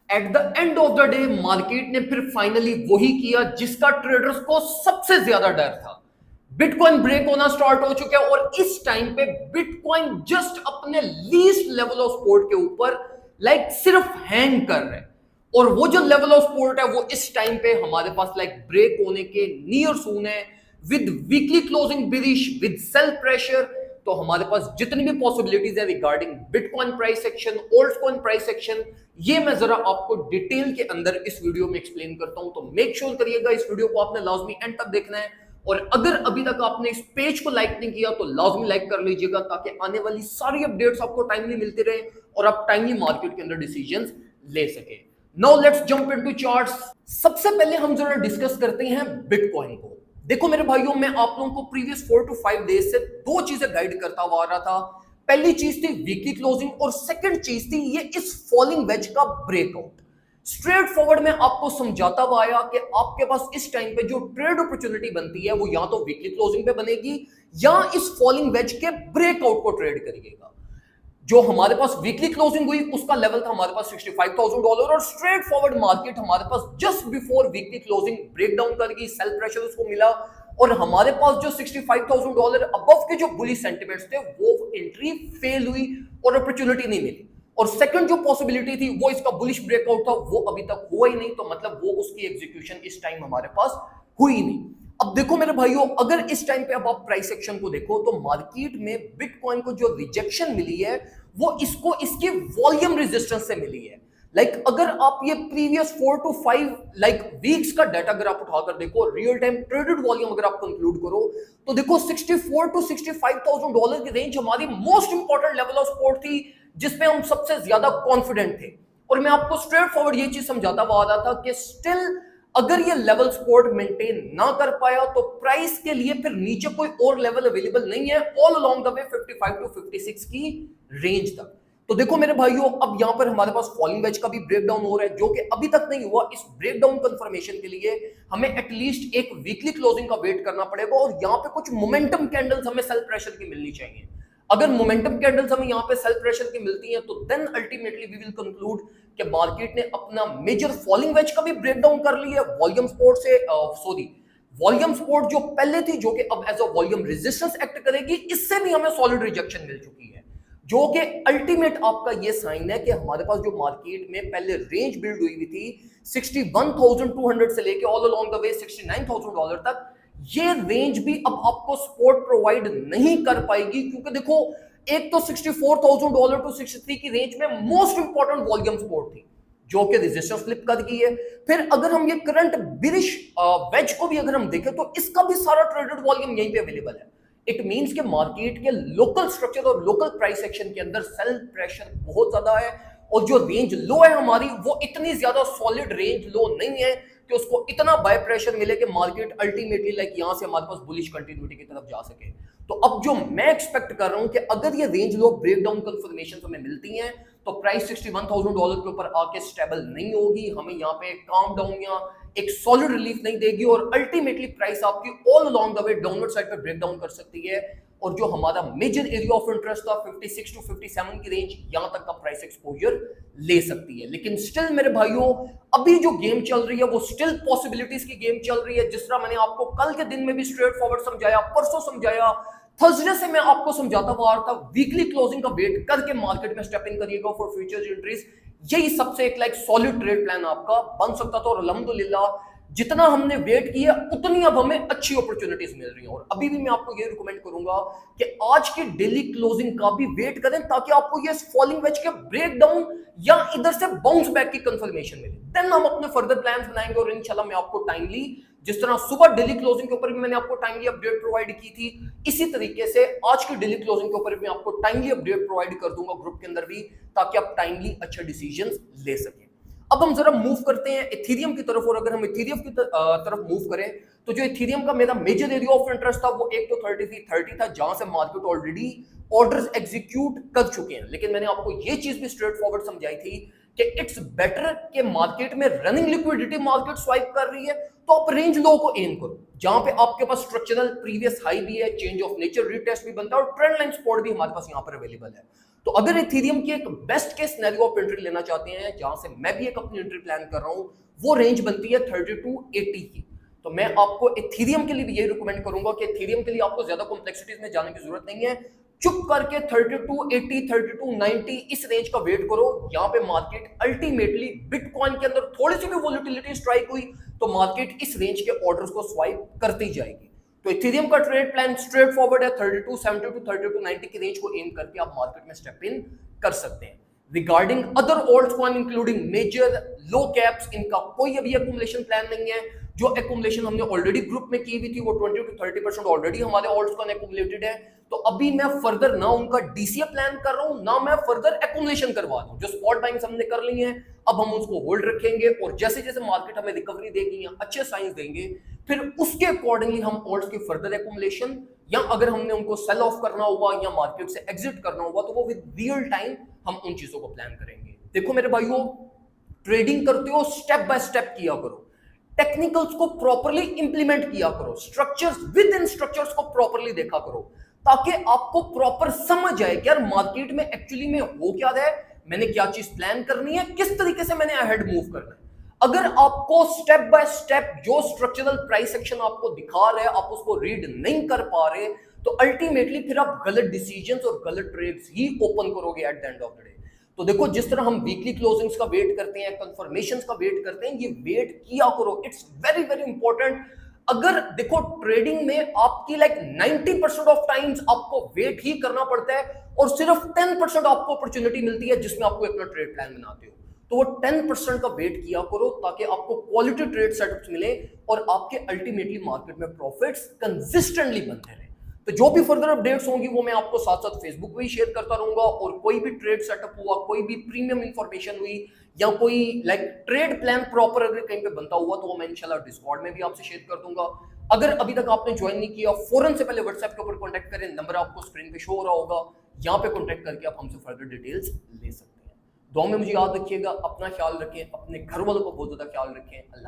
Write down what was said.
At the end of the day market ने फिर finally वही किया जिसका ट्रेडर्स को सबसे ज्यादा डर था। बिटकॉइन ब्रेक होना स्टार्ट हो चुका है और इस टाइम पे बिटकॉइन जस्ट अपने लीस्ट लेवल ऑफ सपोर्ट के ऊपर सिर्फ हैंग कर रहे हैं। और वो जो लेवल ऑफ सपोर्ट है वो इस टाइम पे हमारे पास ब्रेक होने के नियर सून है, with weekly closing bearish, with sell pressure. तो हमारे पास जितनी भी पॉसिबिलिटीज है regarding bitcoin price action, altcoin price action, ये मैं जरा आपको डिटेल के अंदर इस वीडियो में एक्सप्लेन करता हूं। तो मेक श्योर करिएगा इस वीडियो को आपने लाजमी एंड तक देखना है। और अगर अभी तक आपने इस पेज को लाइक नहीं किया तो लाजमी लाइक कर लीजिएगा, ताकि आने वाली सारी अपडेट्स आपको टाइमली मिलती रहे और आप टाइमली मार्केट के अंदर डिसीजंस ले सके। Now let's jump into charts. सबसे पहले हम जरा डिस्कस करते हैं बिटकॉइन को। देखो मेरे भाइयों, मैं आप लोगों को प्रीवियस 4 to 5 डेज से दो चीजें गाइड करता हुआ आ रहा था। पहली चीज थी वीकली क्लोजिंग और सेकंड चीज थी ये इस फॉलिंग वेज का ब्रेकआउट। स्ट्रेट फॉरवर्ड में आपको समझाता हुआ आया कि आपके पास इस टाइम पे जो ट्रेड अपॉर्चुनिटी बनती है वो या तो वीकली क्लोजिंग पे बनेगी या इस फॉलिंग वेज के ब्रेकआउट को ट्रेड करिएगा। जो हमारे पास वीकली क्लोजिंग हुई उसका लेवल था हमारे पास $65,000 और स्ट्रेट फॉरवर्ड मार्केट हमारे पास just before weekly closing breakdown कर गई, सेल प्रेशर उसको मिला और हमारे पास जो $65,000 अबव के जो बुलिश सेंटिमेंट्स थे वो एंट्री फेल हुई और अपॉर्चुनिटी नहीं मिली। और सेकंड जो पॉसिबिलिटी थी वो इसका बुलिश ब्रेकआउट था, वो अभी तक हुआ ही नहीं। तो मतलब वो उसकी एग्जीक्यूशन इस टाइम हमारे पास हुई नहीं। अब देखो मेरे भाइयों, अगर इस टाइम पे अब आप प्राइस एक्शन को देखो तो मार्केट में बिटकॉइन को जो रिजेक्शन मिली है वो इसको इसके वॉल्यूम रेजिस्टेंस से मिली है। अगर आप ये प्रीवियस 4 to 5 वीक्स का डाटा अगर आप उठाकर देखो, रियल टाइम ट्रेडेड वॉल्यूम अगर आप कंक्लूड करो तो देखो $64,000 to $65,000 की रेंज हमारी most important level of support थी, जिसपे हम सबसे ज्यादा कॉन्फिडेंट थे। और मैं आपको स्ट्रेट फॉरवर्ड ये चीज समझाता हुआ आ रहा था कि स्टिल अगर ये लेवल सपोर्ट मेंटेन ना कर पाया तो प्राइस के लिए फिर नीचे कोई और लेवल अवेलेबल नहीं है all along the way 55 to 56 की रेंज तक। तो देखो मेरे भाइयों, अब यहां पर हमारे पास फॉलिंग वेज का भी ब्रेकडाउन हो रहा है जो कि अभी तक नहीं हुआ। इस ब्रेकडाउन कंफर्मेशन के लिए हमें एटलीस्ट एक वीकली क्लोजिंग का वेट करना पड़ेगा और यहां पे कुछ मोमेंटम कैंडल्स हमें सेल प्रेशर की मिलनी चाहिए। अगर मोमेंटम कैंडल्स हमें यहां पे सेल प्रेशर की मिलती हैं तो then ultimately we will conclude कि मार्केट ने अपना मेजर फॉलिंग वेज का भी ब्रेकडाउन कर लिया वॉल्यूम सपोर्ट से। वॉल्यूम सपोर्ट जो पहले थी जो कि अब as a volume resistance act करेगी, इससे भी हमें सॉलिड रिजेक्शन मिल चुकी है, जो कि अल्टीमेट आपका ये साइन है कि हमारे पास जो मार्केट में पहले रेंज बिल्ड हुई थी 61,200 से लेके ऑल अलोंग द वे $69,000 तक, ये रेंज भी अब आपको सपोर्ट प्रोवाइड नहीं कर पाएगी। क्योंकि देखो, एक तो $64,000 टू 63 की रेंज में मोस्ट इंपॉर्टेंट वॉल्यूम सपोर्ट थी जो कि रेजिस्टेंस फ्लिप कर गई है। फिर अगर हम ये करंट बिरिश वेज को भी अगर हम देखें तो इसका भी सारा ट्रेडेड वॉल्यूम यहीं पे अवेलेबल है। इट मींस के मार्केट के लोकल स्ट्रक्चर और लोकल प्राइस एक्शन के अंदर सेल प्रेशर बहुत ज्यादा है और जो रेंज लो है हमारी वो इतनी ज्यादा सॉलिड रेंज लो नहीं है कि उसको इतना बाय प्रेशर मिले कि मार्केट अल्टीमेटली यहां से हमारे पास बुलिश कंटिन्यूटी की तरफ जा सके। तो अब जो मैं एक्सपेक्ट कर रहा हूं कि अगर ये रेंज लो ब्रेकडाउन कंफर्मेशन हमें मिलती हैं तो प्राइस $61,000 के ऊपर आके स्टेबल नहीं होगी, हमें यहाँ पे काम डाउन या एक सॉलिड रिलीफ नहीं देगी और अल्टीमेटली प्राइस आपकी all along the way downward side पे ब्रेक डाउन कर सकती है। और जो हमारा मेजर एरिया ऑफ इंटरेस्ट था 56 to 57 की रेंज, यहां तक का प्राइस एक्सपोजर ले सकती है। लेकिन स्टिल मेरे भाइयों, अभी जो गेम चल रही है वो स्टिल पॉसिबिलिटीज की गेम चल रही है। जिस तरह मैंने आपको कल के दिन में भी स्ट्रेट फॉरवर्ड समझाया, परसों समझाया, थर्सडे से मैं आपको समझाता हुआ था वीकली क्लोजिंग का वेट करके मार्केट में स्टेप इन करिएगा फॉर फ्यूचर्स एंट्रीज। यही सबसे एक सॉलिड ट्रेड प्लान आपका बन सकता था और अल्हम्दुलिल्लाह जितना हमने वेट किया उतनी अब हमें अच्छी अपॉर्चुनिटीज मिल रही हैं। और अभी भी मैं आपको ये रिकमेंड करूंगा कि आज के डेली क्लोजिंग का भी वेट करें ताकि आपको ये फॉलिंग वेज के ब्रेकडाउन या इधर से बाउंस बैक की कंफर्मेशन मिले। देन हम अपने फर्दर प्लान्स बनाएंगे और इंशाल्लाह मैं आपको टाइमली, जिस तरह सुबह डेली क्लोजिंग के ऊपर भी मैंने आपको टाइमली अपडेट प्रोवाइड की थी, इसी तरीके से आज की डेली क्लोजिंग के ऊपर भी मैं आपको टाइमली अपडेट प्रोवाइड कर दूंगा ग्रुप के अंदर भी, ताकि आप टाइमली अच्छे डिसीजंस ले सकें। अब हम जरा मूव करते हैं इथेरियम की तरफ। और अगर हम इथेरियम की तरफ मूव करें तो जो इथेरियम का मेरा मेजर एरिया ऑफ इंटरेस्ट था वो एक तो 3330 था, जहां से मार्केट ऑलरेडी ऑर्डर्स एग्जीक्यूट कर चुके हैं। लेकिन मैंने आपको ये चीज भी स्ट्रेट फॉरवर्ड समझाई थी कि इट्स बेटर कि मार्केट में रनिंग लिक्विडिटी मार्केट स्वाइप कर रही है, तो आप रेंज लो को एम करो, जहां पे आपके पास स्ट्रक्चरल प्रीवियस हाई भी है, चेंज ऑफ नेचर रीटेस्ट भी बनता है और ट्रेंड लाइन सपोर्ट भी हमारे पास यहां पर अवेलेबल है। तो अगर इथेरियम की एक बेस्ट केस सिनेरियो आप एंट्री लेना चाहते हैं, जहां से मैं भी एक अपनी एंट्री प्लान कर रहा हूं, वो रेंज बनती है 3280 की। तो मैं आपको इथेरियम के लिए भी यही रिकमेंड करूंगा कि इथेरियम के लिए आपको ज्यादा कॉम्प्लेक्सिटीज में जाने की जरूरत नहीं है, चुप करके 3280 3290 इस रेंज का वेट करो। यहां पे मार्केट अल्टीमेटली बिटकॉइन के अंदर थोड़ी सी भी वोलेटिलिटी स्ट्राइक हुई तो मार्केट इस रेंज के ऑर्डर्स को स्वाइप करती जाएगी। तो इथेरियम का ट्रेड प्लान स्ट्रेट फॉरवर्ड है, 3270 टू 3290 की रेंज को एम करके आप मार्केट में स्टेप इन कर सकते हैं। Regarding other alt coin including major low caps, इनका कोई अभी एक्युमुलेशन प्लान नहीं है। जो एक्युमुलेशन हमने ऑलरेडी ग्रुप में की हुई थी वो 20 to 30% ऑलरेडी हमारे ऑल्ट्स कॉइन एक्युमुलेटेड है। तो अभी मैं फर्दर ना उनका डीसीए प्लान कर रहा हूं, ना मैं फर्दर एक्युमुलेशन करवा रहा हूं। जो स्पॉट बाइंग्स हमने कर ली हैं, अब हम उसको होल्ड रखेंगे और जैसे जैसे मार्केट हमें रिकवरी देगी या अच्छे साइंस देंगे, फिर उसके अकॉर्डिंगली हम ऑल्ट्स की फर्दर एक्युमुलेशन, या अगर हमने उनको सेल ऑफ करना होगा या मार्केट से एग्जिट करना होगा तो वो विद रियल टाइम हम उन चीजों को प्लान करेंगे। देखो मेरे भाइयों, ट्रेडिंग करते हो स्टेप बाय स्टेप किया करो, टेक्निकल्स को प्रॉपर्ली इंप्लीमेंट किया करो, स्ट्रक्चर्स विद इन स्ट्रक्चर्स को प्रॉपर्ली देखा करो, ताकि आपको प्रॉपर समझ आए कि यार मार्केट में एक्चुअली में हो क्या रहा है, मैंने क्या चीज प्लान करनी है, किस तरीके से मैंने अहेड मूव करना है। अगर आपको स्टेप बाय स्टेप जो स्ट्रक्चरल प्राइस एक्शन आपको दिखा रहे हैं आप उसको रीड नहीं कर पा रहे, तो अल्टीमेटली फिर आप गलत डिसीजंस और गलत ट्रेड्स ही ओपन करोगे at the end of the day. तो देखो, जिस तरह हम वीकली क्लोजिंग्स का वेट करते हैं, कंफर्मेशंस का वेट करते हैं, ये वेट किया करो, इट्स वेरी वेरी इंपॉर्टेंट। अगर देखो ट्रेडिंग में आपकी लाइक 90% ऑफ टाइम्स आपको वेट ही करना पड़ता है और सिर्फ 10% आपको अपॉर्चुनिटी मिलती है जिसमें आपको अपना ट्रेड प्लान बनाते हो। तो वो 10% का वेट किया करो ताकि आपको क्वालिटी ट्रेड सेटअप्स मिले और आपके अल्टीमेटली मार्केट में प्रॉफिट्स कंसिस्टेंटली बनते रहे। तो जो भी फर्दर अपडेट्स होंगी वो मैं आपको साथ साथ फेसबुक पे ही शेयर करता रहूंगा, और कोई भी ट्रेड सेटअप हुआ, कोई भी प्रीमियम इंफॉर्मेशन हुई या कोई लाइक ट्रेड प्लान प्रॉपर अगर कहीं पे बनता हुआ तो वो मैं इंशाल्लाह डिस्कॉर्ड में भी आपसे शेयर कर दूंगा। अगर अभी तक आपने ज्वाइन नहीं किया, फौरन से पहले व्हाट्सएप के ऊपर कॉन्टैक्ट करें, नंबर आपको स्क्रीन पे शो हो रहा होगा, यहाँ पे कॉन्टैक्ट करके आप हमसे फर्दर डिटेल्स ले सकते हैं। दुआ में मुझे याद रखिएगा, अपना ख्याल रखें, अपने घर वालों को बहुत ज्यादा ख्याल रखें। अल्लाह।